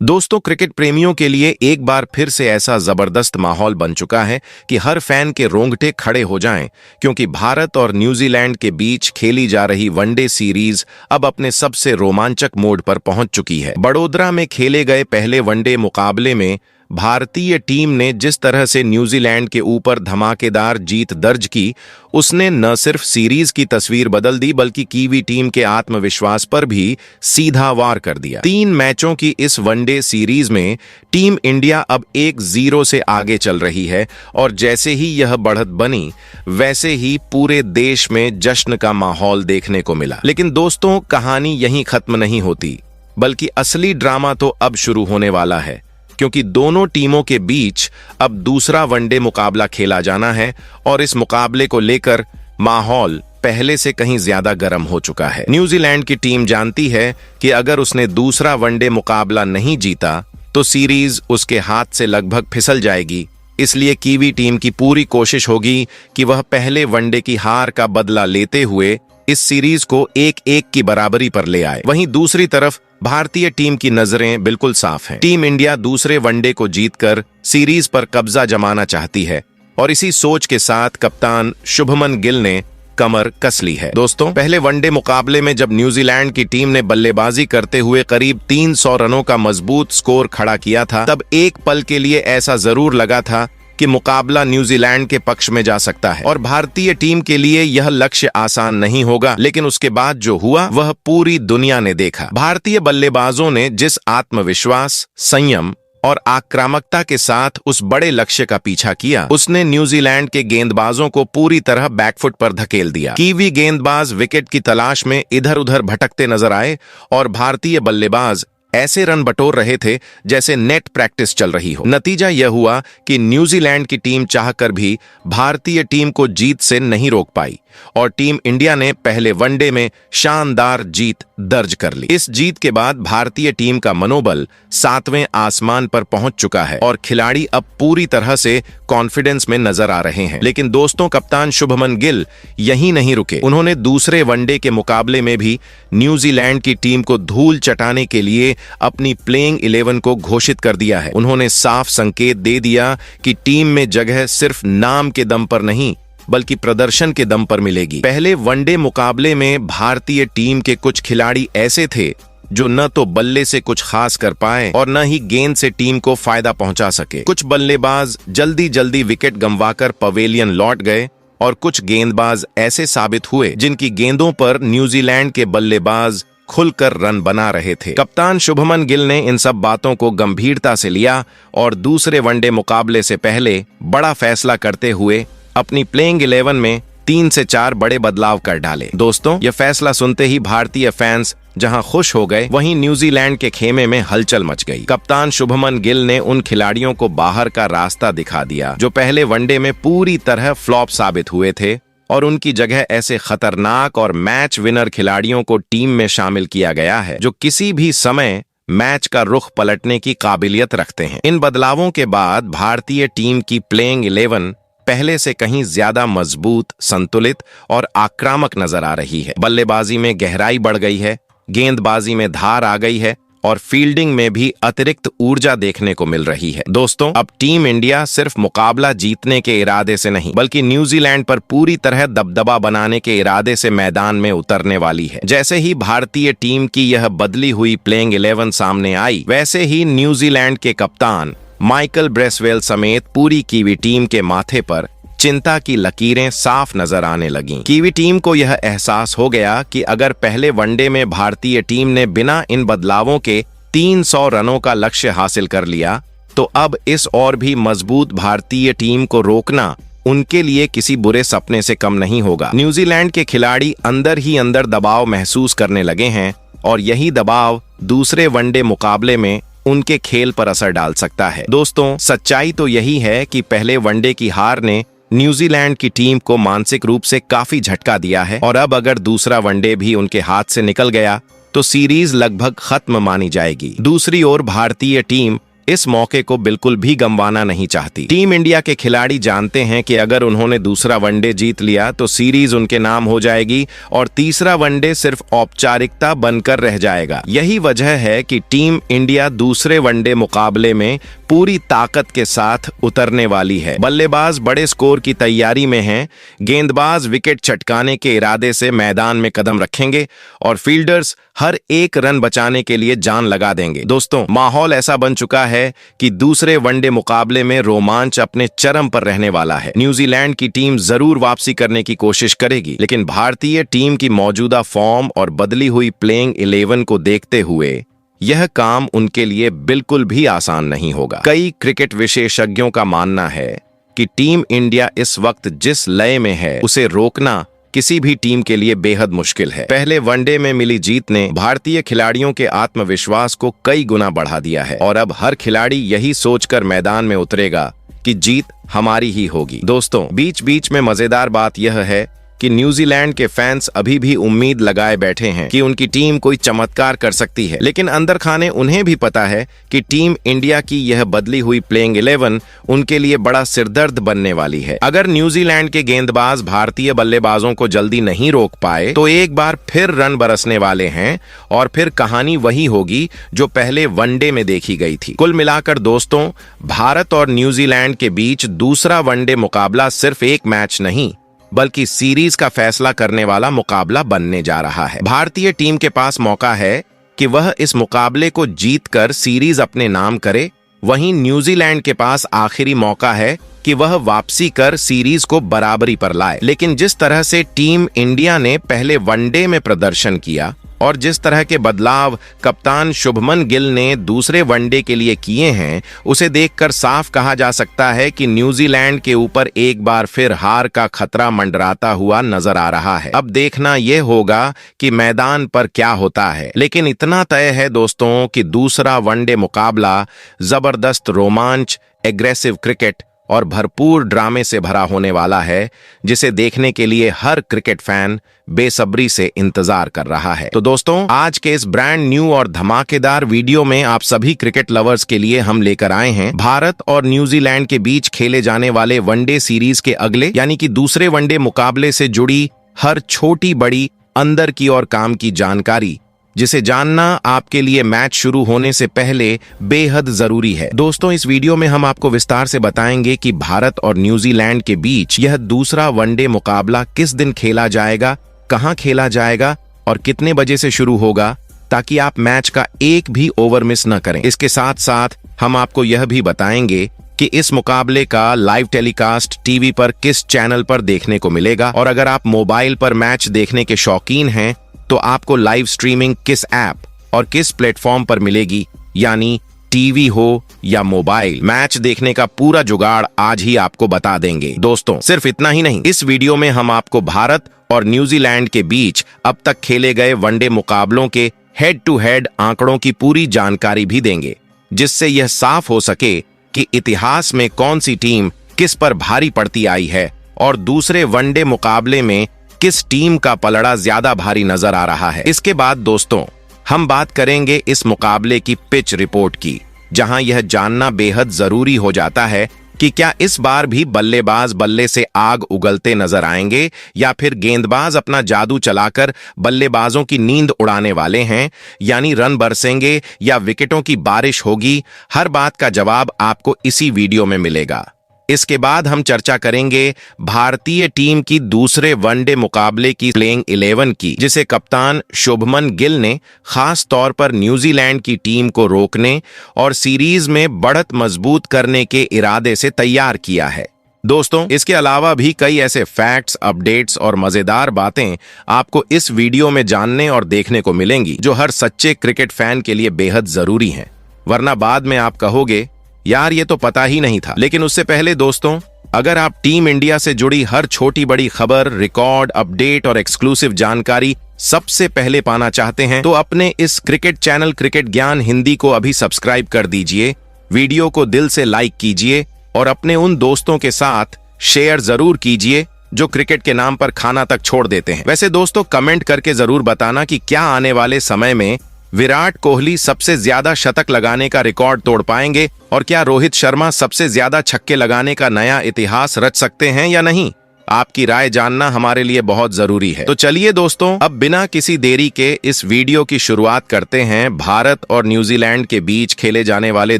दोस्तों, क्रिकेट प्रेमियों के लिए एक बार फिर से ऐसा जबरदस्त माहौल बन चुका है कि हर फैन के रोंगटे खड़े हो जाएं, क्योंकि भारत और न्यूजीलैंड के बीच खेली जा रही वनडे सीरीज अब अपने सबसे रोमांचक मोड पर पहुंच चुकी है। बड़ोदरा में खेले गए पहले वनडे मुकाबले में भारतीय टीम ने जिस तरह से न्यूजीलैंड के ऊपर धमाकेदार जीत दर्ज की, उसने न सिर्फ सीरीज की तस्वीर बदल दी बल्कि कीवी टीम के आत्मविश्वास पर भी सीधा वार कर दिया। 3 मैचों की इस वनडे सीरीज में टीम इंडिया अब 1-0 से आगे चल रही है और जैसे ही यह बढ़त बनी, वैसे ही पूरे देश में जश्न का माहौल देखने को मिला। लेकिन दोस्तों, कहानी यहीं खत्म नहीं होती, बल्कि असली ड्रामा तो अब शुरू होने वाला है, क्योंकि दोनों टीमों के बीच अब दूसरा वनडे मुकाबला खेला जाना है और इस मुकाबले को लेकर माहौल पहले से कहीं ज्यादा गर्म हो चुका है। न्यूजीलैंड की टीम जानती है कि अगर उसने दूसरा वनडे मुकाबला नहीं जीता तो सीरीज उसके हाथ से लगभग फिसल जाएगी। इसलिए कीवी टीम की पूरी कोशिश होगी कि वह पहले वनडे की हार का बदला लेते हुए इस सीरीज को 1-1 की बराबरी पर ले आए। वहीं दूसरी तरफ भारतीय टीम की नजरें बिल्कुल साफ हैं। टीम इंडिया दूसरे वनडे को जीतकर सीरीज पर कब्जा जमाना चाहती है और इसी सोच के साथ कप्तान शुभमन गिल ने कमर कस ली है। दोस्तों, पहले वनडे मुकाबले में जब न्यूजीलैंड की टीम ने बल्लेबाजी करते हुए करीब 300 रनों का मजबूत स्कोर खड़ा किया था, तब एक पल के लिए ऐसा जरूर लगा था कि मुकाबला न्यूजीलैंड के पक्ष में जा सकता है और भारतीय टीम के लिए यह लक्ष्य आसान नहीं होगा। लेकिन उसके बाद जो हुआ वह पूरी दुनिया ने देखा। भारतीय बल्लेबाजों ने जिस आत्मविश्वास, संयम और आक्रामकता के साथ उस बड़े लक्ष्य का पीछा किया, उसने न्यूजीलैंड के गेंदबाजों को पूरी तरह बैकफुट पर धकेल दिया। कीवी गेंदबाज विकेट की तलाश में इधर उधर भटकते नजर आए और भारतीय बल्लेबाज ऐसे रन बटोर रहे थे जैसे नेट प्रैक्टिस चल रही हो। नतीजा यह हुआ कि न्यूजीलैंड की टीम चाहकर भी भारतीय टीम को जीत से नहीं रोक पाई और टीम इंडिया ने पहले वनडे में शानदार जीत दर्ज कर ली। इस जीत के बाद भारतीय टीम का मनोबल 7वें आसमान पर पहुंच चुका है और खिलाड़ी अब पूरी तरह से कॉन्फिडेंस में नजर आ रहे हैं। लेकिन दोस्तों, कप्तान शुभमन गिल यहीं नहीं रुके। उन्होंने दूसरे वनडे के मुकाबले में भी न्यूजीलैंड की टीम को धूल चटाने के लिए अपनी प्लेइंग 11 को घोषित कर दिया है। उन्होंने साफ संकेत दे दिया कि टीम में जगह सिर्फ नाम के दम पर नहीं बल्कि प्रदर्शन के दम पर मिलेगी। पहले वनडे मुकाबले में भारतीय टीम के कुछ खिलाड़ी ऐसे थे जो न तो बल्ले से कुछ खास कर पाए और न ही गेंद से टीम को फायदा पहुंचा सके। कुछ बल्लेबाज जल्दी जल्दी विकेट गंवाकर पवेलियन लौट गए और कुछ गेंदबाज ऐसे साबित हुए जिनकी गेंदों पर न्यूजीलैंड के बल्लेबाज खुलकर रन बना रहे थे। कप्तान शुभमन गिल ने इन सब बातों को गंभीरता से लिया और दूसरे वनडे मुकाबले से पहले बड़ा फैसला करते हुए अपनी प्लेइंग 11 में 3 से 4 बड़े बदलाव कर डाले। दोस्तों, यह फैसला सुनते ही भारतीय फैंस जहां खुश हो गए, वहीं न्यूजीलैंड के खेमे में हलचल मच गई। कप्तान शुभमन गिल ने उन खिलाड़ियों को बाहर का रास्ता दिखा दिया जो पहले वनडे में पूरी तरह फ्लॉप साबित हुए थे और उनकी जगह ऐसे खतरनाक और मैच विनर खिलाड़ियों को टीम में शामिल किया गया है जो किसी भी समय मैच का रुख पलटने की काबिलियत रखते हैं। इन बदलावों के बाद भारतीय टीम की प्लेइंग 11 पहले से कहीं ज्यादा मजबूत, संतुलित और आक्रामक नजर आ रही है। बल्लेबाजी में गहराई बढ़ गई है, गेंदबाजी में धार आ गई है और फील्डिंग में भी अतिरिक्त ऊर्जा देखने को मिल रही है। दोस्तों, अब टीम इंडिया सिर्फ मुकाबला जीतने के इरादे से नहीं बल्कि न्यूजीलैंड पर पूरी तरह दबदबा बनाने के इरादे से मैदान में उतरने वाली है। जैसे ही भारतीय टीम की यह बदली हुई प्लेइंग 11 सामने आई, वैसे ही न्यूजीलैंड के कप्तान माइकल ब्रेसवेल समेत पूरी कीवी टीम के माथे पर चिंता की लकीरें साफ नजर आने लगीं। कीवी टीम को यह एहसास हो गया कि अगर पहले वनडे में भारतीय टीम ने बिना इन बदलावों के 300 रनों का लक्ष्य हासिल कर लिया, तो अब इस और भी मजबूत भारतीय टीम को रोकना उनके लिए किसी बुरे सपने से कम नहीं होगा। न्यूजीलैंड के खिलाड़ी अंदर ही अंदर दबाव महसूस करने लगे हैं और यही दबाव दूसरे वनडे मुकाबले में उनके खेल पर असर डाल सकता है। दोस्तों, सच्चाई तो यही है कि पहले वनडे की हार ने न्यूजीलैंड की टीम को मानसिक रूप से काफी झटका दिया है और अब अगर दूसरा वनडे भी उनके हाथ से निकल गया तो सीरीज लगभग खत्म मानी जाएगी। दूसरी ओर भारतीय टीम इस मौके को बिल्कुल भी गंवाना नहीं चाहती। टीम इंडिया के खिलाड़ी जानते हैं कि अगर उन्होंने दूसरा वनडे जीत लिया तो सीरीज उनके नाम हो जाएगी और तीसरा वनडे सिर्फ औपचारिकता बनकर रह जाएगा। यही वजह है कि टीम इंडिया दूसरे वनडे मुकाबले में पूरी ताकत के साथ उतरने वाली है। बल्लेबाज बड़े स्कोर की तैयारी में हैं, गेंदबाज विकेट चटकाने के इरादे से मैदान में कदम रखेंगे और फील्डर्स हर एक रन बचाने के लिए जान लगा देंगे। दोस्तों, माहौल ऐसा बन चुका है कि दूसरे वनडे मुकाबले में रोमांच अपने चरम पर रहने वाला है। न्यूजीलैंड की टीम जरूर वापसी करने की कोशिश करेगी, लेकिन भारतीय टीम की मौजूदा फॉर्म और बदली हुई प्लेइंग 11 को देखते हुए यह काम उनके लिए बिल्कुल भी आसान नहीं होगा। कई क्रिकेट विशेषज्ञों का मानना है कि टीम इंडिया इस वक्त जिस लय में है उसे रोकना किसी भी टीम के लिए बेहद मुश्किल है। पहले वनडे में मिली जीत ने भारतीय खिलाड़ियों के आत्मविश्वास को कई गुना बढ़ा दिया है और अब हर खिलाड़ी यही सोचकर मैदान में उतरेगा कि जीत हमारी ही होगी। दोस्तों, बीच बीच में मजेदार बात यह है कि न्यूजीलैंड के फैंस अभी भी उम्मीद लगाए बैठे हैं कि उनकी टीम कोई चमत्कार कर सकती है, लेकिन अंदर खाने उन्हें भी पता है कि टीम इंडिया की यह बदली हुई प्लेइंग 11 उनके लिए बड़ा सिरदर्द बनने वाली है। अगर न्यूजीलैंड के गेंदबाज भारतीय बल्लेबाजों को जल्दी नहीं रोक पाए तो एक बार फिर रन बरसने वाले हैं और फिर कहानी वही होगी जो पहले वनडे में देखी गई थी। कुल मिलाकर दोस्तों, भारत और न्यूजीलैंड के बीच दूसरा वनडे मुकाबला सिर्फ एक मैच नहीं बल्कि सीरीज का फैसला करने वाला मुकाबला बनने जा रहा है। भारतीय टीम के पास मौका है कि वह इस मुकाबले को जीतकर सीरीज अपने नाम करे, वहीं न्यूजीलैंड के पास आखिरी मौका है कि वह वापसी कर सीरीज को बराबरी पर लाए। लेकिन जिस तरह से टीम इंडिया ने पहले वनडे में प्रदर्शन किया और जिस तरह के बदलाव कप्तान शुभमन गिल ने दूसरे वनडे के लिए किए हैं, उसे देखकर साफ कहा जा सकता है कि न्यूजीलैंड के ऊपर एक बार फिर हार का खतरा मंडराता हुआ नजर आ रहा है। अब देखना यह होगा कि मैदान पर क्या होता है, लेकिन इतना तय है दोस्तों कि दूसरा वनडे मुकाबला जबरदस्त रोमांच, एग्रेसिव क्रिकेट और भरपूर ड्रामे से भरा होने वाला है, जिसे देखने के लिए हर क्रिकेट फैन बेसब्री से इंतजार कर रहा है। तो दोस्तों, आज के इस ब्रांड न्यू और धमाकेदार वीडियो में आप सभी क्रिकेट लवर्स के लिए हम लेकर आए हैं भारत और न्यूजीलैंड के बीच खेले जाने वाले वनडे सीरीज के अगले यानी कि दूसरे वनडे मुकाबले से जुड़ी हर छोटी बड़ी अंदर की और काम की जानकारी, जिसे जानना आपके लिए मैच शुरू होने से पहले बेहद जरूरी है। दोस्तों, इस वीडियो में हम आपको विस्तार से बताएंगे कि भारत और न्यूजीलैंड के बीच यह दूसरा वनडे मुकाबला किस दिन खेला जाएगा, कहां खेला जाएगा और कितने बजे से शुरू होगा, ताकि आप मैच का एक भी ओवर मिस न करें। इसके साथ साथ हम आपको यह भी बताएंगे कि इस मुकाबले का लाइव टेलीकास्ट टीवी पर किस चैनल पर देखने को मिलेगा, और अगर आप मोबाइल पर मैच देखने के शौकीन हैं तो आपको लाइव स्ट्रीमिंग किस ऐप और किस प्लेटफॉर्म पर मिलेगी, यानी टीवी हो या मोबाइल। मैच देखने का पूरा जुगाड़ आज ही आपको बता देंगे। दोस्तों, सिर्फ इतना ही नहीं, इस वीडियो में हम आपको भारत और न्यूजीलैंड के बीच अब तक खेले गए वनडे मुकाबलों के हेड टू हेड आंकड़ों की पूरी जानकारी भी देंगे, जिससे यह साफ हो सके कि इतिहास में कौन सी टीम किस पर भारी पड़ती आई है और दूसरे वनडे मुकाबले में किस टीम का पलड़ा ज्यादा भारी नजर आ रहा है। इसके बाद दोस्तों, हम बात करेंगे इस मुकाबले की पिच रिपोर्ट की, जहां यह जानना बेहद जरूरी हो जाता है कि क्या इस बार भी बल्लेबाज बल्ले से आग उगलते नजर आएंगे या फिर गेंदबाज अपना जादू चलाकर बल्लेबाजों की नींद उड़ाने वाले हैं, यानी रन बरसेंगे या विकेटों की बारिश होगी। हर बात का जवाब आपको इसी वीडियो में मिलेगा। इसके बाद हम चर्चा करेंगे भारतीय टीम की दूसरे वनडे मुकाबले की प्लेइंग 11 की, जिसे कप्तान शुभमन गिल ने खास तौर पर न्यूजीलैंड की टीम को रोकने और सीरीज में बढ़त मजबूत करने के इरादे से तैयार किया है। दोस्तों, इसके अलावा भी कई ऐसे फैक्ट्स, अपडेट्स और मजेदार बातें आपको इस वीडियो में जानने और देखने को मिलेंगी, जो हर सच्चे क्रिकेट फैन के लिए बेहद जरूरी हैं। वरना बाद में आप कहोगे, यार ये तो पता ही नहीं था। लेकिन उससे पहले दोस्तों, अगर आप टीम इंडिया से जुड़ी हर छोटी बड़ी खबर, रिकॉर्ड, अपडेट और एक्सक्लूसिव जानकारी सबसे पहले पाना चाहते हैं तो अपने इस क्रिकेट चैनल क्रिकेट ज्ञान हिंदी को अभी सब्सक्राइब कर दीजिए, वीडियो को दिल से लाइक कीजिए और अपने उन दोस्तों के साथ शेयर जरूर कीजिए जो क्रिकेट के नाम पर खाना तक छोड़ देते हैं। वैसे दोस्तों, कमेंट करके जरूर बताना कि क्या आने वाले समय में विराट कोहली सबसे ज्यादा शतक लगाने का रिकॉर्ड तोड़ पाएंगे और क्या रोहित शर्मा सबसे ज्यादा छक्के लगाने का नया इतिहास रच सकते हैं या नहीं? आपकी राय जानना हमारे लिए बहुत जरूरी है। तो चलिए दोस्तों, अब बिना किसी देरी के इस वीडियो की शुरुआत करते हैं भारत और न्यूजीलैंड के बीच खेले जाने वाले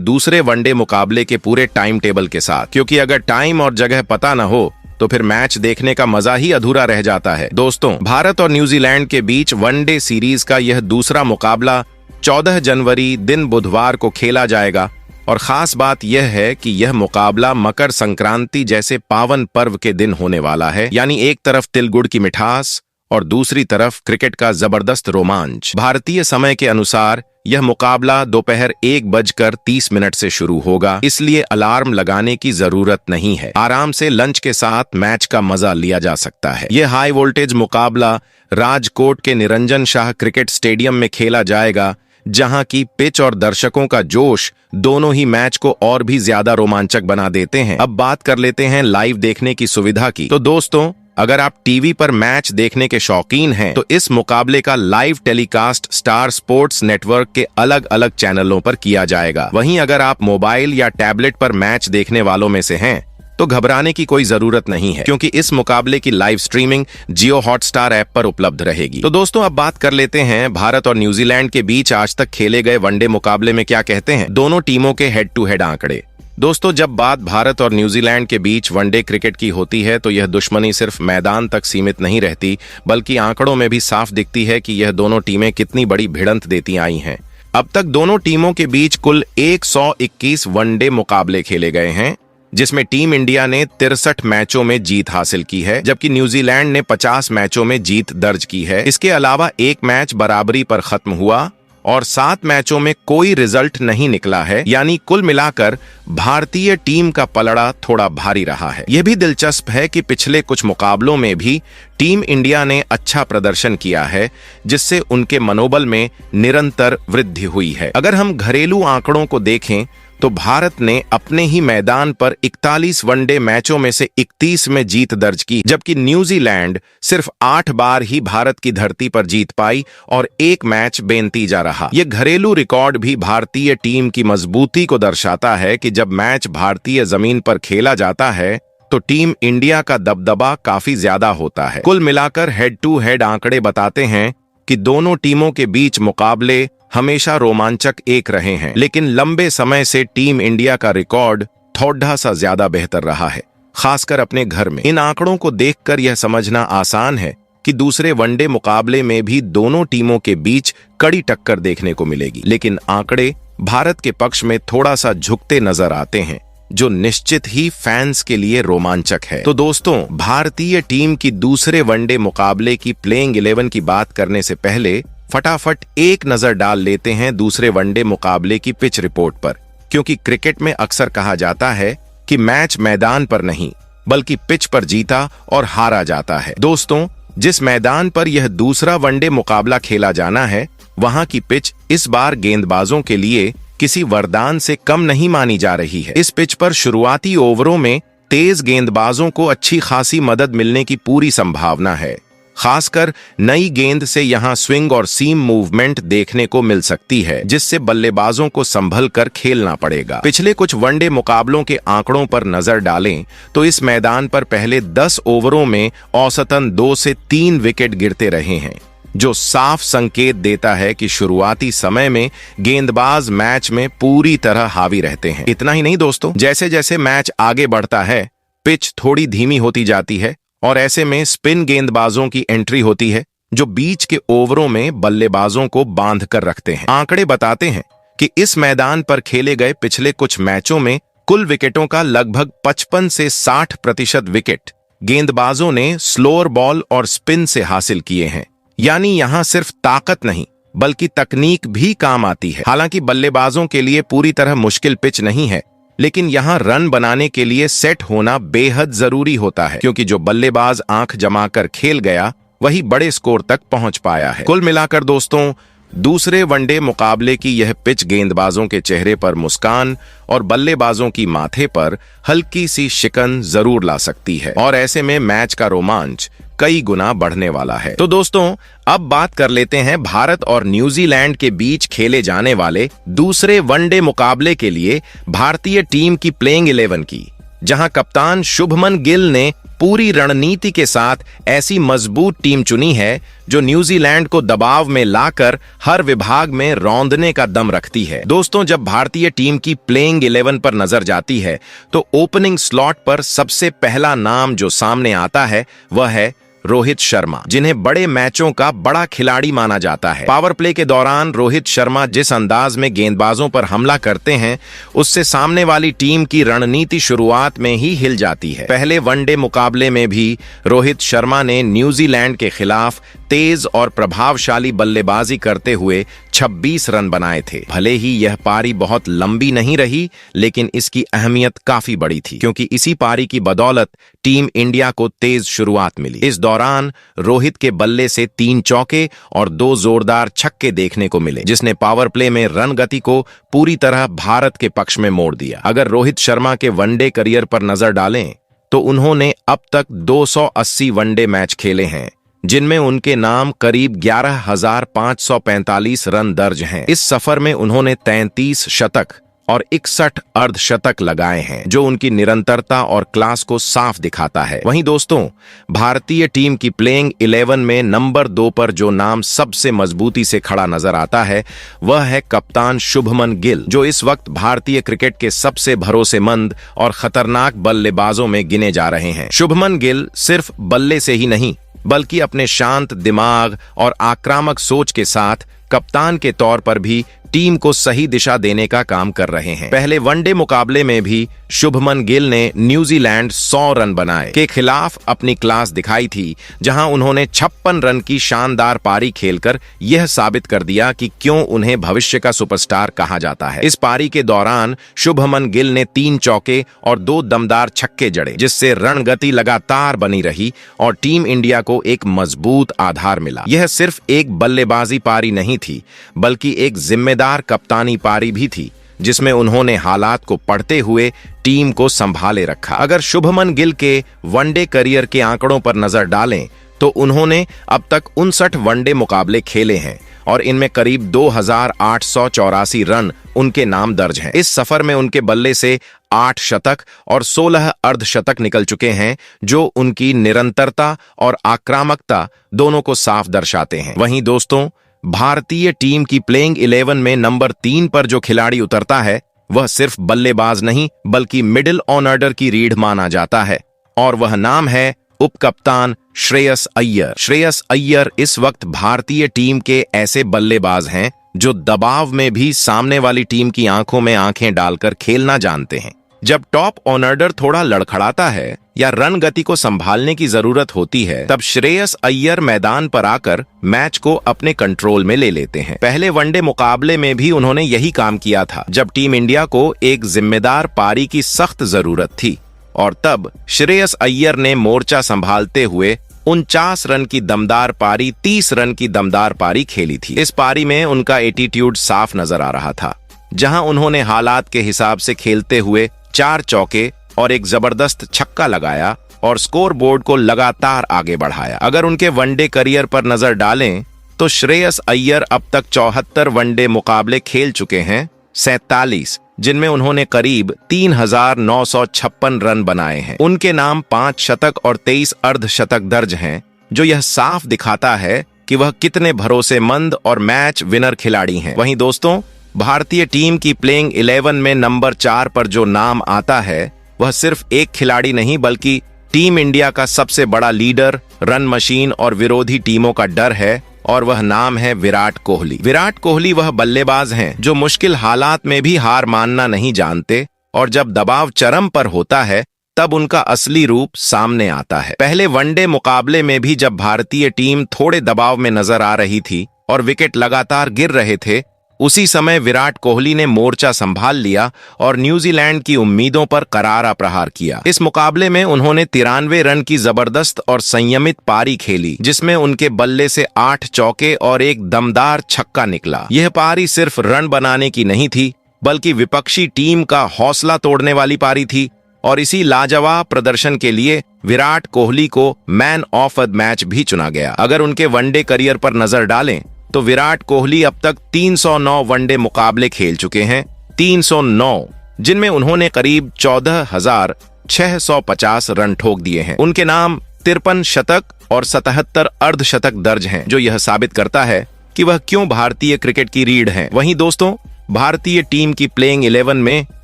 दूसरे वनडे मुकाबले के पूरे टाइम टेबल के साथ, क्योंकि अगर टाइम और जगह पता न हो तो फिर मैच देखने का मजा ही अधूरा रह जाता है। दोस्तों, भारत और न्यूजीलैंड के बीच वनडे सीरीज का यह दूसरा मुकाबला 14 जनवरी दिन बुधवार को खेला जाएगा और खास बात यह है कि यह मुकाबला मकर संक्रांति जैसे पावन पर्व के दिन होने वाला है। यानी एक तरफ तिल गुड़ की मिठास और दूसरी तरफ क्रिकेट का जबरदस्त रोमांच। भारतीय समय के अनुसार यह मुकाबला दोपहर 1:30 से शुरू होगा, इसलिए अलार्म लगाने की जरूरत नहीं है। आराम से लंच के साथ मैच का मजा लिया जा सकता है। यह हाई वोल्टेज मुकाबला राजकोट के निरंजन शाह क्रिकेट स्टेडियम में खेला जाएगा, जहां की पिच और दर्शकों का जोश दोनों ही मैच को और भी ज्यादा रोमांचक बना देते हैं। अब बात कर लेते हैं लाइव देखने की सुविधा की। तो दोस्तों, अगर आप टीवी पर मैच देखने के शौकीन हैं, तो इस मुकाबले का live telecast star sports network के अलग अलग चैनलों पर किया जाएगा। वहीं अगर आप मोबाइल या टैबलेट पर मैच देखने वालों में से हैं, तो घबराने की कोई जरूरत नहीं है, क्योंकि इस मुकाबले की लाइव स्ट्रीमिंग जियो हॉटस्टार ऐप पर उपलब्ध रहेगी। तो दोस्तों, अब बात कर लेते हैं भारत और न्यूजीलैंड के बीच आज तक खेले गए वनडे मुकाबले में क्या कहते हैं दोनों टीमों के हेड टू हेड आंकड़े। दोस्तों, जब बात भारत और न्यूजीलैंड के बीच वनडे क्रिकेट की होती है तो यह दुश्मनी सिर्फ मैदान तक सीमित नहीं रहती, बल्कि आंकड़ों में भी साफ दिखती है कि यह दोनों टीमें कितनी बड़ी भिड़ंत देती आई हैं। अब तक दोनों टीमों के बीच कुल 121 वनडे मुकाबले खेले गए हैं, जिसमें टीम इंडिया ने 63 मैचों में जीत हासिल की है, जबकि न्यूजीलैंड ने 50 मैचों में जीत दर्ज की है। इसके अलावा एक मैच बराबरी पर खत्म हुआ और 7 मैचों में कोई रिजल्ट नहीं निकला है। यानी कुल मिलाकर भारतीय टीम का पलड़ा थोड़ा भारी रहा है। यह भी दिलचस्प है कि पिछले कुछ मुकाबलों में भी टीम इंडिया ने अच्छा प्रदर्शन किया है, जिससे उनके मनोबल में निरंतर वृद्धि हुई है। अगर हम घरेलू आंकड़ों को देखें तो भारत ने अपने ही मैदान पर 41 वनडे मैचों में से 31 में जीत दर्ज की, जबकि न्यूजीलैंड सिर्फ 8 बार ही भारत की धरती पर जीत पाई और एक मैच बेनतीजा रहा। यह घरेलू रिकॉर्ड भी भारतीय टीम की मजबूती को दर्शाता है कि जब मैच भारतीय जमीन पर खेला जाता है तो टीम इंडिया का दबदबा काफी ज्यादा होता है। कुल मिलाकर हेड टू हेड आंकड़े बताते हैं कि दोनों टीमों के बीच मुकाबले हमेशा रोमांचक एक रहे हैं, लेकिन लंबे समय से टीम इंडिया का रिकॉर्ड थोड़ा सा ज्यादा बेहतर रहा है, खासकर अपने घर में। इन आंकड़ों को देखकर यह समझना आसान है कि दूसरे वनडे मुकाबले में भी दोनों टीमों के बीच कड़ी टक्कर देखने को मिलेगी, लेकिन आंकड़े भारत के पक्ष में थोड़ा सा झुकते नजर आते हैं, जो निश्चित ही फैंस के लिए रोमांचक है। तो दोस्तों, भारतीय टीम की दूसरे वनडे मुकाबले की प्लेइंग 11 की बात करने से पहले फटाफट एक नजर डाल लेते हैं दूसरे वनडे मुकाबले की पिच रिपोर्ट पर, क्योंकि क्रिकेट में अक्सर कहा जाता है कि मैच मैदान पर नहीं बल्कि पिच पर जीता और हारा जाता है। दोस्तों, जिस मैदान पर यह दूसरा वनडे मुकाबला खेला जाना है, वहां की पिच इस बार गेंदबाजों के लिए किसी वरदान से कम नहीं मानी जा रही है। इस पिच पर शुरुआती ओवरों में तेज गेंदबाजों को अच्छी खासी मदद मिलने की पूरी संभावना है। खासकर नई गेंद से यहां स्विंग और सीम मूवमेंट देखने को मिल सकती है, जिससे बल्लेबाजों को संभल कर खेलना पड़ेगा। पिछले कुछ वनडे मुकाबलों के आंकड़ों पर नजर डालें तो इस मैदान पर पहले 10 ओवरों में औसतन 2 से 3 विकेट गिरते रहे हैं, जो साफ संकेत देता है कि शुरुआती समय में गेंदबाज मैच में पूरी तरह हावी रहते हैं। इतना ही नहीं दोस्तों, जैसे जैसे मैच आगे बढ़ता है, पिच थोड़ी धीमी होती जाती है और ऐसे में स्पिन गेंदबाजों की एंट्री होती है, जो बीच के ओवरों में बल्लेबाजों को बांध कर रखते हैं। आंकड़े बताते हैं कि इस मैदान पर खेले गए पिछले कुछ मैचों में कुल विकेटों का लगभग 55 से 60% विकेट गेंदबाजों ने स्लोअर बॉल और स्पिन से हासिल किए हैं। यानी यहां सिर्फ ताकत नहीं बल्कि तकनीक भी काम आती है। हालांकि बल्लेबाजों के लिए पूरी तरह मुश्किल पिच नहीं है, लेकिन यहां रन बनाने के लिए सेट होना बेहद जरूरी होता है, क्योंकि जो बल्लेबाज आंख जमाकर खेल गया वही बड़े स्कोर तक पहुंच पाया है। कुल मिलाकर दोस्तों, दूसरे वनडे मुकाबले की यह पिच गेंदबाजों के चेहरे पर मुस्कान और बल्लेबाजों की माथे पर हल्की सी शिकन जरूर ला सकती है, और ऐसे में मैच का रोमांच कई गुना बढ़ने वाला है। तो दोस्तों, अब बात कर लेते हैं भारत और न्यूजीलैंड के बीच खेले जाने वाले दूसरे वनडे मुकाबले के लिए भारतीय टीम की प्लेइंग 11 की, जहां कप्तान शुभमन गिल ने पूरी रणनीति के साथ ऐसी मजबूत टीम चुनी है जो न्यूजीलैंड को दबाव में लाकर हर विभाग में रौंदने का दम रखती है। दोस्तों, जब भारतीय टीम की प्लेइंग 11 पर नजर जाती है तो ओपनिंग स्लॉट पर सबसे पहला नाम जो सामने आता है वह है रोहित शर्मा, जिन्हें बड़े मैचों का बड़ा खिलाड़ी माना जाता है। पावर प्ले के दौरान रोहित शर्मा जिस अंदाज में गेंदबाजों पर हमला करते हैं, उससे सामने वाली टीम की रणनीति शुरुआत में ही हिल जाती है। पहले वनडे मुकाबले में भी रोहित शर्मा ने न्यूजीलैंड के खिलाफ तेज और प्रभावशाली बल्लेबाजी करते हुए 26 रन बनाए थे। भले ही यह पारी बहुत लंबी नहीं रही, लेकिन इसकी अहमियत काफी बड़ी थी, क्योंकि इसी पारी की बदौलत टीम इंडिया को तेज शुरुआत मिली। इस दौरान रोहित के बल्ले से 3 चौके और 2 जोरदार छक्के देखने को मिले, जिसने पावर प्ले में रन गति को पूरी तरह भारत के पक्ष में मोड़ दिया। अगर रोहित शर्मा के वनडे करियर पर नजर डालें तो उन्होंने अब तक 280 वनडे मैच खेले हैं, जिनमें उनके नाम करीब 11,545 रन दर्ज हैं। इस सफर में उन्होंने 33 शतक और 61 अर्धशतक लगाए हैं, जो उनकी निरंतरता और क्लास को साफ दिखाता है। वहीं दोस्तों, भारतीय टीम की प्लेइंग 11 में नंबर 2 पर जो नाम सबसे मजबूती से खड़ा नजर आता है वह है कप्तान शुभमन गिल, जो इस वक्त भारतीय क्रिकेट के सबसे भरोसेमंद और खतरनाक बल्लेबाजों में गिने जा रहे हैं। शुभमन गिल सिर्फ बल्ले से ही नहीं, बल्कि अपने शांत दिमाग और आक्रामक सोच के साथ कप्तान के तौर पर भी टीम को सही दिशा देने का काम कर रहे हैं। पहले वनडे मुकाबले में भी शुभमन गिल ने न्यूजीलैंड 100 रन बनाए के खिलाफ अपनी क्लास दिखाई थी, जहां उन्होंने 56 रन की शानदार पारी खेलकर यह साबित कर दिया कि क्यों उन्हें भविष्य का सुपरस्टार कहा जाता है। इस पारी के दौरान शुभमन गिल ने 3 चौके और 2 दमदार छक्के जड़े, जिससे रणगति लगातार बनी रही और टीम इंडिया को एक मजबूत आधार मिला। यह सिर्फ एक बल्लेबाजी पारी नहीं थी, बल्कि एक जिम्मेदार कप्तानी पारी भी थी, जिसमें उन्होंने हालात को पढ़ते हुए टीम को संभाले रखा। अगर शुभमन गिल के वनडे करियर के आंकड़ों पर नजर डालें तो उन्होंने अब तक 59 वनडे मुकाबले खेले हैं और इनमें करीब 2,884 रन उनके नाम दर्ज हैं। इस सफर में उनके बल्ले से 8 शतक और 16 अर्धशतक निकल चुके हैं, जो उनकी निरंतरता और आक्रामकता दोनों को साफ दर्शाते हैं। वहीं दोस्तों, भारतीय टीम की प्लेइंग 11 में नंबर 3 पर जो खिलाड़ी उतरता है वह सिर्फ बल्लेबाज नहीं, बल्कि मिडिल ऑर्डर की रीढ़ माना जाता है, और वह नाम है उप कप्तान श्रेयस अय्यर। श्रेयस अय्यर इस वक्त भारतीय टीम के ऐसे बल्लेबाज हैं जो दबाव में भी सामने वाली टीम की आंखों में आंखें डालकर खेलना जानते हैं। जब टॉप ऑर्डर थोड़ा लड़खड़ाता है या रन गति को संभालने की जरूरत होती है, तब श्रेयस अय्यर मैदान पर आकर मैच को अपने कंट्रोल में ले लेते हैं। पहले वनडे मुकाबले में भी उन्होंने यही काम किया था, जब टीम इंडिया को एक जिम्मेदार पारी की सख्त जरूरत थी, और तब श्रेयस अय्यर ने मोर्चा संभालते हुए 49 रन की दमदार पारी, 30 रन की दमदार पारी खेली थी। इस पारी में उनका एटीट्यूड साफ नजर आ रहा था, जहां उन्होंने हालात के हिसाब से खेलते हुए 4 चौके और एक जबरदस्त छक्का लगाया और स्कोर बोर्ड को लगातार आगे बढ़ाया। अगर उनके वनडे करियर पर नजर डालें तो श्रेयस अय्यर अब तक 74 वनडे मुकाबले खेल चुके हैं, 47 जिनमें उन्होंने करीब 3,956 रन बनाए हैं। उनके नाम 5 शतक और 23 अर्धशतक दर्ज हैं, जो यह साफ दिखाता है कि वह कितने भरोसेमंद और मैच विनर खिलाड़ी हैं। वहीं दोस्तों, भारतीय टीम की प्लेइंग 11 में नंबर 4 पर जो नाम आता है वह सिर्फ एक खिलाड़ी नहीं, बल्कि टीम इंडिया का सबसे बड़ा लीडर, रन मशीन और विरोधी टीमों का डर है, और वह नाम है विराट कोहली। विराट कोहली वह बल्लेबाज हैं जो मुश्किल हालात में भी हार मानना नहीं जानते, और जब दबाव चरम पर होता है तब उनका असली रूप सामने आता है। पहले वनडे मुकाबले में भी जब भारतीय टीम थोड़े दबाव में नजर आ रही थी और विकेट लगातार गिर रहे थे, उसी समय विराट कोहली ने मोर्चा संभाल लिया और न्यूजीलैंड की उम्मीदों पर करारा प्रहार किया। इस मुकाबले में उन्होंने 93 रन की जबरदस्त और संयमित पारी खेली, जिसमें उनके बल्ले से 8 चौके और एक दमदार छक्का निकला। यह पारी सिर्फ रन बनाने की नहीं थी, बल्कि विपक्षी टीम का हौसला तोड़ने वाली पारी थी। और इसी लाजवाब प्रदर्शन के लिए विराट कोहली को मैन ऑफ द मैच भी चुना गया। अगर उनके वनडे करियर पर नजर डालें तो विराट कोहली अब तक 309 वनडे मुकाबले खेल चुके हैं, 309, जिनमें उन्होंने करीब 14,650 रन ठोक दिए हैं। उनके नाम 53 शतक और 77 अर्धशतक दर्ज हैं, जो यह साबित करता है कि वह क्यों भारतीय क्रिकेट की रीढ़ हैं। वहीं दोस्तों, भारतीय टीम की प्लेइंग 11 में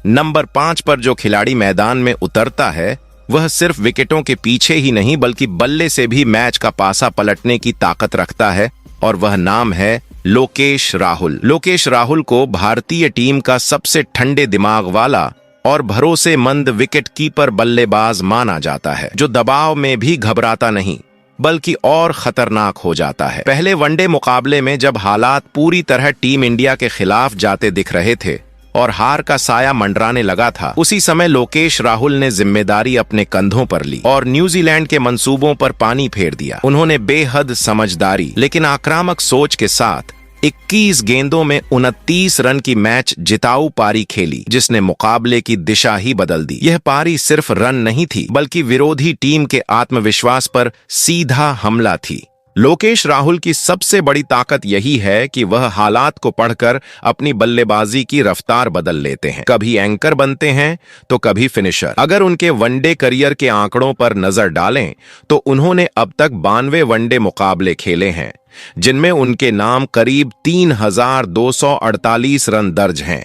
नंबर 5 पर जो खिलाड़ी मैदान में उतरता है वह सिर्फ विकेटों के पीछे ही नहीं बल्कि बल्ले से भी मैच का पासा पलटने की ताकत रखता है, और वह नाम है लोकेश राहुल। लोकेश राहुल को भारतीय टीम का सबसे ठंडे दिमाग वाला और भरोसेमंद विकेट कीपर बल्लेबाज माना जाता है, जो दबाव में भी घबराता नहीं बल्कि और खतरनाक हो जाता है। पहले वनडे मुकाबले में जब हालात पूरी तरह टीम इंडिया के खिलाफ जाते दिख रहे थे और हार का साया मंडराने लगा था, उसी समय लोकेश राहुल ने जिम्मेदारी अपने कंधों पर ली और न्यूजीलैंड के मंसूबों पर पानी फेर दिया। उन्होंने बेहद समझदारी लेकिन आक्रामक सोच के साथ 21 गेंदों में 29 रन की मैच जिताऊ पारी खेली, जिसने मुकाबले की दिशा ही बदल दी। यह पारी सिर्फ रन नहीं थी बल्कि विरोधी टीम के आत्मविश्वास पर सीधा हमला थी। लोकेश राहुल की सबसे बड़ी ताकत यही है कि वह हालात को पढ़कर अपनी बल्लेबाजी की रफ्तार बदल लेते हैं। कभी एंकर बनते हैं तो कभी फिनिशर। अगर उनके वनडे करियर के आंकड़ों पर नजर डालें तो उन्होंने अब तक 92 वनडे मुकाबले खेले हैं, जिनमें उनके नाम करीब 3,248 रन दर्ज हैं।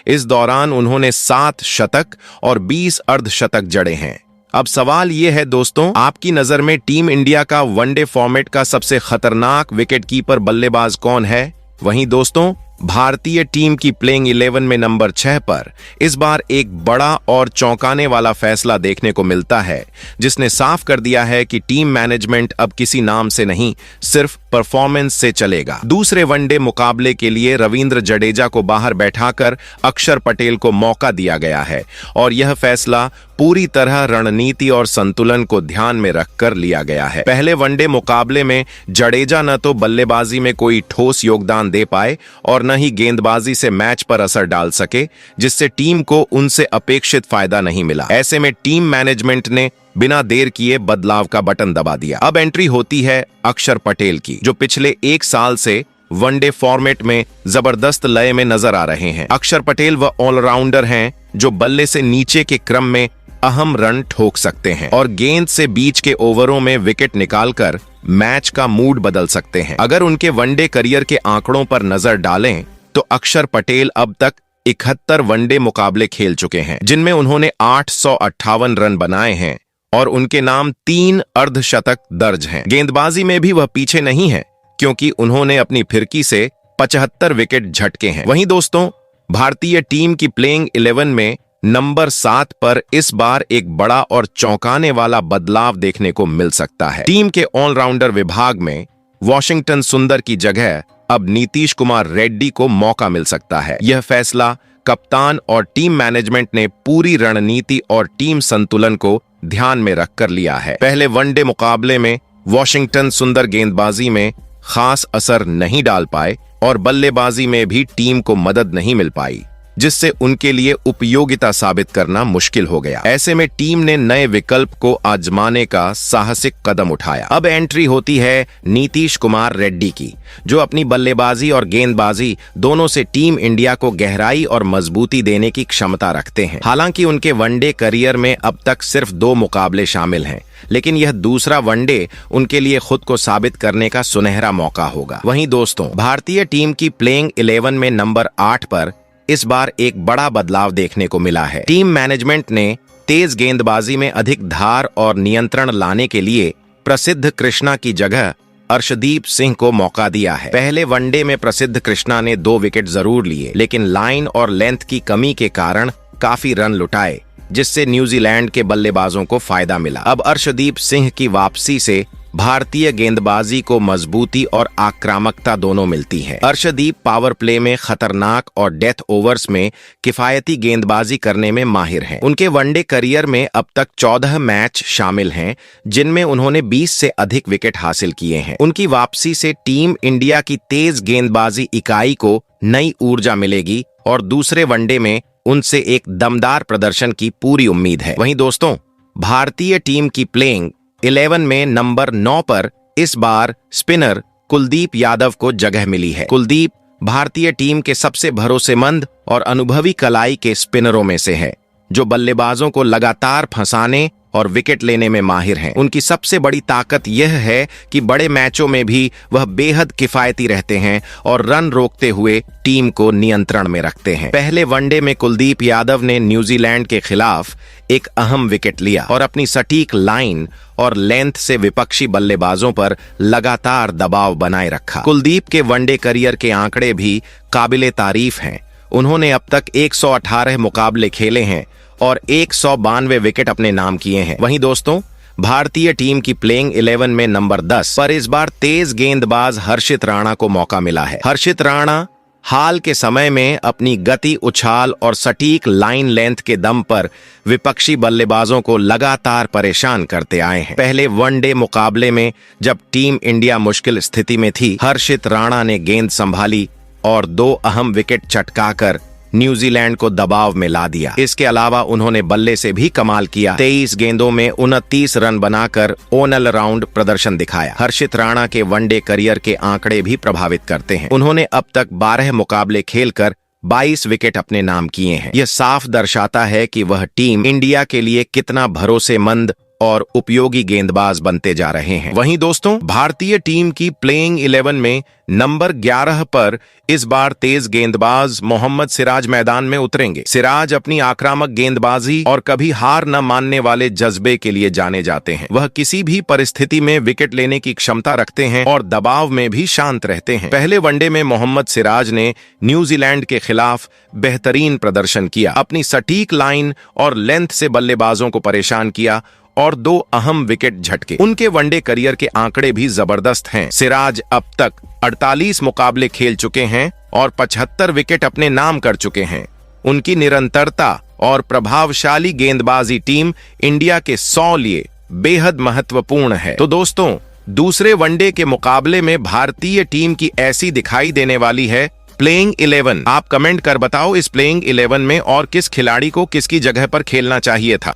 इस दौरान उन्होंने 7 शतक और 20 अर्धशतक जड़े हैं। अब सवाल यह है दोस्तों, आपकी नजर में टीम इंडिया का वनडे फॉर्मेट का सबसे खतरनाक विकेटकीपर बल्लेबाज कौन है? वहीं दोस्तों, भारतीय टीम की प्लेइंग 11 में नंबर 6 पर इस बार एक बड़ा और चौंकाने वाला फैसला देखने को मिलता है, जिसने साफ कर दिया है कि टीम मैनेजमेंट अब किसी नाम से नहीं, सिर्फ परफॉर्मेंस से चलेगा। दूसरे वनडे मुकाबले के लिए रविंद्र जडेजा को बाहर बैठाकर अक्षर पटेल को मौका दिया गया है और यह फैसला पूरी तरह रणनीति और संतुलन को ध्यान में रखकर लिया गया है। पहले वनडे मुकाबले में जडेजा न तो बल्लेबाजी में कोई ठोस योगदान दे पाए और न ही गेंदबाजी से मैच पर असर डाल सके, जिससे टीम को उनसे अपेक्षित फायदा नहीं मिला। ऐसे में टीम मैनेजमेंट ने बिना देर किए बदलाव का बटन दबा दिया। अब एंट्री होती है अक्षर पटेल की, जो पिछले 1 साल से वनडे फॉर्मेट में जबरदस्त लय में नजर आ रहे हैं। अक्षर पटेल वह ऑलराउंडर हैं जो बल्ले से नीचे के क्रम में अहम रन ठोक सकते हैं और गेंद से बीच के ओवरों में विकेट निकालकर मैच का मूड बदल सकते हैं। अगर उनके वनडे करियर के आंकड़ों पर नजर डालें तो अक्षर पटेल अब तक 71 वनडे मुकाबले खेल चुके हैं, जिनमें उन्होंने 858 रन बनाए हैं और उनके नाम 3 अर्धशतक दर्ज हैं। गेंदबाजी में भी वह पीछे नहीं है, क्योंकि उन्होंने अपनी फिरकी से 75 विकेट झटके हैं। वहीं दोस्तों, भारतीय टीम की प्लेइंग 11 में नंबर 7 पर इस बार एक बड़ा और चौंकाने वाला बदलाव देखने को मिल सकता है। टीम के ऑलराउंडर विभाग में वॉशिंगटन सुंदर की जगह अब नीतीश कुमार रेड्डी को मौका मिल सकता है। यह फैसला कप्तान और टीम मैनेजमेंट ने पूरी रणनीति और टीम संतुलन को ध्यान में रखकर लिया है। पहले वनडे मुकाबले में वॉशिंगटन सुंदर गेंदबाजी में खास असर नहीं डाल पाए और बल्लेबाजी में भी टीम को मदद नहीं मिल पाई, जिससे उनके लिए उपयोगिता साबित करना मुश्किल हो गया। ऐसे में टीम ने नए विकल्प को आजमाने का साहसिक कदम उठाया। अब एंट्री होती है नीतीश कुमार रेड्डी की, जो अपनी बल्लेबाजी और गेंदबाजी दोनों से टीम इंडिया को गहराई और मजबूती देने की क्षमता रखते हैं। हालांकि उनके वनडे करियर में अब तक सिर्फ 2 मुकाबले शामिल हैं, लेकिन यह दूसरा वनडे उनके लिए खुद को साबित करने का सुनहरा मौका होगा। वहीं दोस्तों, भारतीय टीम की प्लेइंग 11 में नंबर 8 पर इस बार एक बड़ा बदलाव देखने को मिला है। टीम मैनेजमेंट ने तेज गेंदबाजी में अधिक धार और नियंत्रण लाने के लिए प्रसिद्ध कृष्णा की जगह अर्शदीप सिंह को मौका दिया है। पहले वनडे में प्रसिद्ध कृष्णा ने 2 विकेट जरूर लिए, लेकिन लाइन और लेंथ की कमी के कारण काफी रन लुटाए, जिससे न्यूजीलैंड के बल्लेबाजों को फायदा मिला। अब अर्शदीप सिंह की वापसी से भारतीय गेंदबाजी को मजबूती और आक्रामकता दोनों मिलती है। अर्शदीप पावर प्ले में खतरनाक और डेथ ओवर्स में किफायती गेंदबाजी करने में माहिर हैं। उनके वनडे करियर में अब तक 14 मैच शामिल हैं, जिनमें उन्होंने 20 से अधिक विकेट हासिल किए हैं। उनकी वापसी से टीम इंडिया की तेज गेंदबाजी इकाई को नई ऊर्जा मिलेगी और दूसरे वनडे में उनसे एक दमदार प्रदर्शन की पूरी उम्मीद है। वहीं दोस्तों, भारतीय टीम की प्लेइंग 11 में नंबर 9 पर इस बार स्पिनर कुलदीप यादव को जगह मिली है। कुलदीप भारतीय टीम के सबसे भरोसेमंद और अनुभवी कलाई के स्पिनरों में से है, जो बल्लेबाजों को लगातार फंसाने और विकेट लेने में माहिर हैं। उनकी सबसे बड़ी ताकत यह है कि बड़े मैचों में भी वह बेहद किफायती रहते हैं और रन रोकते हुए टीम को नियंत्रण में रखते हैं। पहले वनडे में कुलदीप यादव ने न्यूजीलैंड के खिलाफ एक अहम विकेट लिया और अपनी सटीक लाइन और लेंथ से विपक्षी बल्लेबाजों पर लगातार दबाव बनाए रखा। कुलदीप के वनडे करियर के आंकड़े भी काबिले तारीफ हैं। उन्होंने अब तक 118 मुकाबले खेले हैं और 192 विकेट अपने नाम किए हैं। वहीं दोस्तों, भारतीय टीम की प्लेइंग 11 में नंबर 10 पर इस बार तेज गेंदबाज हर्षित राणा को मौका मिला है। हर्षित राणा हाल के समय में अपनी गति, उछाल और सटीक लाइन लेंथ के दम पर विपक्षी बल्लेबाजों को लगातार परेशान करते आए हैं। पहले वनडे मुकाबले में जब टीम इंडिया मुश्किल स्थिति में थी, हर्षित राणा ने गेंद संभाली और 2 अहम विकेट चटकाकर न्यूजीलैंड को दबाव में ला दिया। इसके अलावा उन्होंने बल्ले से भी कमाल किया। 23 गेंदों में 29 रन बनाकर ऑल राउंड प्रदर्शन दिखाया। हर्षित राणा के वनडे करियर के आंकड़े भी प्रभावित करते हैं। उन्होंने अब तक 12 मुकाबले खेलकर 22 विकेट अपने नाम किए हैं। यह साफ दर्शाता है कि वह टीम इंडिया के लिए कितना भरोसेमंद और उपयोगी गेंदबाज बनते जा रहे हैं। वहीं दोस्तों, भारतीय टीम की प्लेइंग 11 में नंबर 11 पर इस बार तेज गेंदबाज मोहम्मद सिराज मैदान में उतरेंगे। सिराज अपनी आक्रामक गेंदबाजी और कभी हार न मानने वाले जज्बे के लिए जाने जाते हैं। वह किसी भी परिस्थिति में विकेट लेने की क्षमता रखते हैं और दबाव में भी शांत रहते हैं। पहले वनडे में मोहम्मद सिराज ने न्यूजीलैंड के खिलाफ बेहतरीन प्रदर्शन किया। अपनी सटीक लाइन और लेंथ से बल्लेबाजों को परेशान किया और 2 अहम विकेट झटके। उनके वनडे करियर के आंकड़े भी जबरदस्त हैं। सिराज अब तक 48 मुकाबले खेल चुके हैं और 75 विकेट अपने नाम कर चुके हैं। उनकी निरंतरता और प्रभावशाली गेंदबाजी टीम इंडिया के 100 लिए बेहद महत्वपूर्ण है। तो दोस्तों, दूसरे वनडे के मुकाबले में भारतीय टीम की ऐसी दिखाई देने वाली है प्लेइंग 11। आप कमेंट कर बताओ, इस प्लेइंग 11 में और किस खिलाड़ी को किसकी जगह पर खेलना चाहिए था।